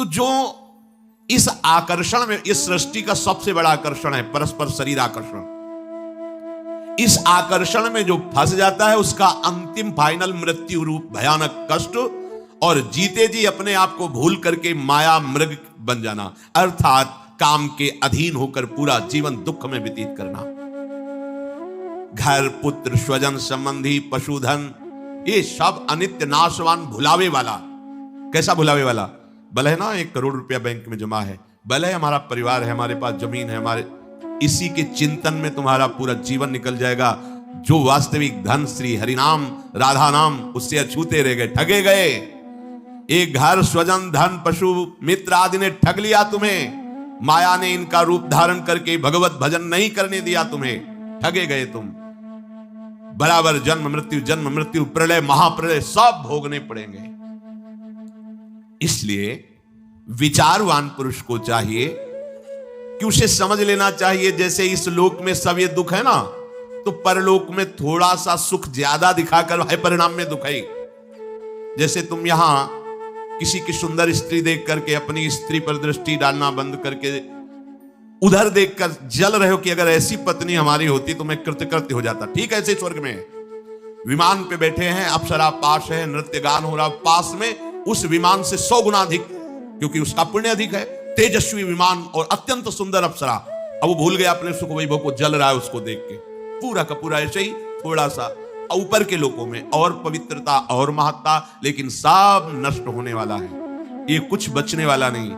तो जो इस आकर्षण में, इस सृष्टि का सबसे बड़ा आकर्षण है परस्पर शरीर आकर्षण, इस आकर्षण में जो फंस जाता है उसका अंतिम फाइनल मृत्यु रूप भयानक कष्ट, और जीते जी अपने आप को भूल करके माया मृग बन जाना, अर्थात काम के अधीन होकर पूरा जीवन दुख में व्यतीत करना। घर, पुत्र, स्वजन, संबंधी, पशुधन, ये सब अनित्य, नाशवान, भुलावे वाला। कैसा भुलावे वाला? भले है ना 1 करोड़ रुपया बैंक में जमा है, भले है हमारा परिवार है, हमारे पास जमीन है, हमारे इसी के चिंतन में तुम्हारा पूरा जीवन निकल जाएगा। जो वास्तविक धन श्री हरिनाम, राधा नाम, उससे अछूते रह गए, ठगे गए। एक घर, स्वजन, धन, पशु, मित्र आदि ने ठग लिया तुम्हें। माया ने इनका रूप धारण करके भगवत भजन नहीं करने दिया तुम्हें, ठगे गए तुम। बराबर जन्म मृत्यु, प्रलय, महाप्रलय सब भोगने पड़ेंगे। इसलिए विचारवान पुरुष को चाहिए कि उसे समझ लेना चाहिए, जैसे इस लोक में सब ये दुख है ना, तो परलोक में थोड़ा सा सुख ज्यादा दिखाकर है परिणाम में दुख है। जैसे तुम यहां किसी की सुंदर स्त्री देख करके अपनी स्त्री पर दृष्टि डालना बंद करके उधर देखकर जल रहे हो कि अगर ऐसी पत्नी हमारी होती तो मैं कृतकृत्य हो जाता। ठीक ऐसे स्वर्ग में विमान पे बैठे हैं, अप्सरा पास है, नृत्य गान हो रहा, पास में उस विमान से 100 गुना अधिक, क्योंकि उसका पुण्य अधिक है, तेजस्वी विमान और अत्यंत सुंदर अप्सरा। अब वो भूल गया अपने सुख वैभव को, जल रहा है उसको देख के। पूरा का पूरा ऐसे ही थोड़ा सा ऊपर के लोकों में और पवित्रता और महत्ता, लेकिन सब नष्ट होने वाला है, ये कुछ बचने वाला नहीं।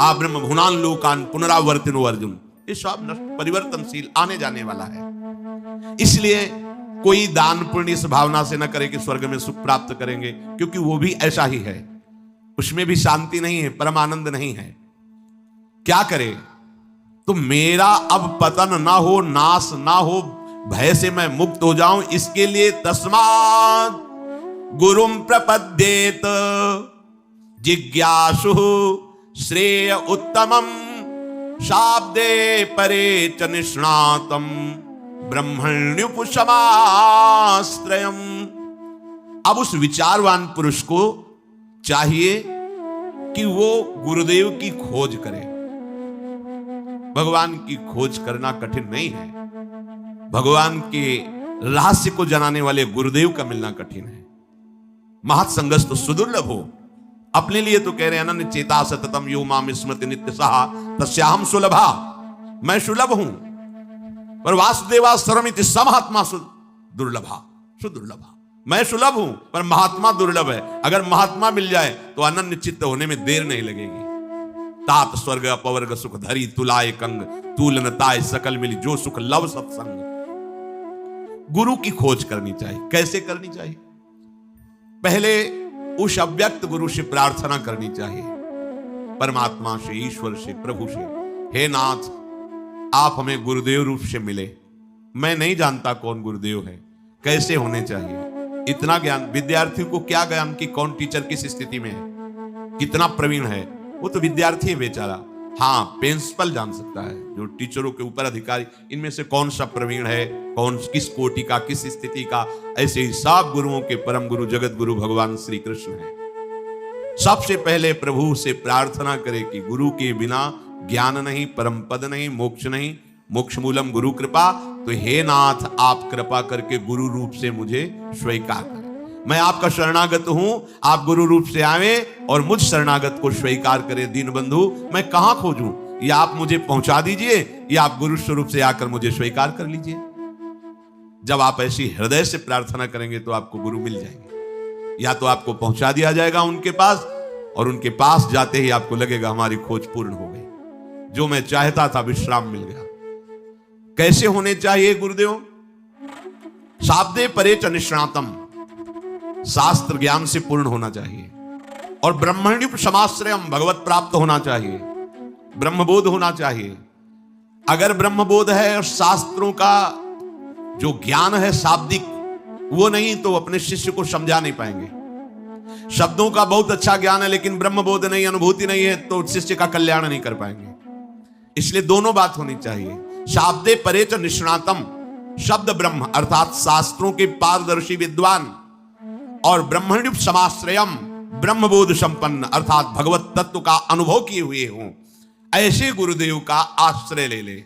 आ ब्रह्म भुनान लोकान पुनरावर्तिनो अर्जुन, ये सब नष्ट, परिवर्तनशील, आने जाने वाला है। इसलिए कोई दान पुण्य इस भावना से न करे कि स्वर्ग में सुख प्राप्त करेंगे, क्योंकि वो भी ऐसा ही है, उसमें भी शांति नहीं है, परमानंद नहीं है। क्या करे? तो मेरा अब पतन ना हो, नाश ना हो, भय से मैं मुक्त हो जाऊं, इसके लिए तस्मात् गुरुम प्रपद्येत जिज्ञासु श्रेय उत्तमम शाब्दे परे च निष्णातम ब्रह्मण्युपशमाश्रयम्। अब उस विचारवान पुरुष को चाहिए कि वो गुरुदेव की खोज करे। भगवान की खोज करना कठिन नहीं है, भगवान के रहस्य को जनाने वाले गुरुदेव का मिलना कठिन है। महत्संगस्तु सुदुर्लभ हो। अपने लिए तो कह रहे हैं अनन्य चेता सततम यो माम स्मृति नित्य सहा तस्याहम सुलभा, मैं सुलभ हूं, पर वासुदेवा सर्वमिति समहात्मा दुर्लभा, सुदुर्लभा। मैं सुलभ हूं पर महात्मा दुर्लभ है। अगर महात्मा मिल जाए तो अनन्य चित्त होने में देर नहीं लगेगी। तात स्वर्ग अपवर्ग सुख धरी तुलाए कंग, तूलनताए सकल मिली जो सुख लव सत्संग। गुरु की खोज करनी चाहिए। कैसे करनी चाहिए? पहले उस अव्यक्त गुरु से प्रार्थना करनी चाहिए, परमात्मा से, ईश्वर से, प्रभु से, हे नाथ आप हमें गुरुदेव रूप से मिले। मैं नहीं जानता कौन गुरुदेव है, कैसे होने चाहिए। इतना ज्ञान विद्यार्थी को क्या ज्ञान कि कौन टीचर किस स्थिति में है, कितना प्रवीण है, वो तो विद्यार्थी है बेचारा। हाँ, प्रिंसिपल जान सकता है, जो टीचरों के ऊपर अधिकारी, इनमें से कौन सा प्रवीण है, कौन किस कोटि का, किस स्थिति का। ऐसे ही सब गुरुओं के परम गुरु जगत गुरु भगवान श्री कृष्ण है। सबसे पहले प्रभु से प्रार्थना करे कि गुरु के बिना ज्ञान नहीं, परम पद नहीं, मोक्ष नहीं, मोक्ष मूलम गुरु कृपा। तो हे नाथ आप कृपा करके गुरु रूप से मुझे स्वीकार करें। मैं आपका शरणागत हूं, आप गुरु रूप से आवे और मुझ शरणागत को स्वीकार करें। दीन बंधु मैं कहां खोजूं, या आप मुझे पहुंचा दीजिए या आप गुरु स्वरूप से आकर मुझे स्वीकार कर लीजिए। जब आप ऐसी हृदय से प्रार्थना करेंगे तो आपको गुरु मिल जाएंगे, या तो आपको पहुंचा दिया जाएगा उनके पास, और उनके पास जाते ही आपको लगेगा हमारी खोज पूर्ण हो गई, जो मैं चाहता था विश्राम मिल गया। कैसे होने चाहिए गुरुदेव? शाब्दे परे च निष्णातम, शास्त्र ज्ञान से पूर्ण होना चाहिए, और ब्रह्मण्युपशमाश्रयम्, भगवत प्राप्त होना चाहिए, ब्रह्मबोध होना चाहिए। अगर ब्रह्मबोध है और शास्त्रों का जो ज्ञान है शाब्दिक वो नहीं, तो अपने शिष्य को समझा नहीं पाएंगे। शब्दों का बहुत अच्छा ज्ञान है लेकिन ब्रह्मबोध नहीं, अनुभूति नहीं है, तो शिष्य का कल्याण नहीं कर पाएंगे। इसलिए दोनों बात होनी चाहिए। शाब्दे परे च निष्णातम, शब्द ब्रह्म अर्थात शास्त्रों के पारदर्शी विद्वान, और ब्रह्मण्युपशमाश्रयम्, ब्रह्मबोध संपन्न अर्थात भगवत तत्व का अनुभव किए हुए हों, ऐसे गुरुदेव का आश्रय ले ले।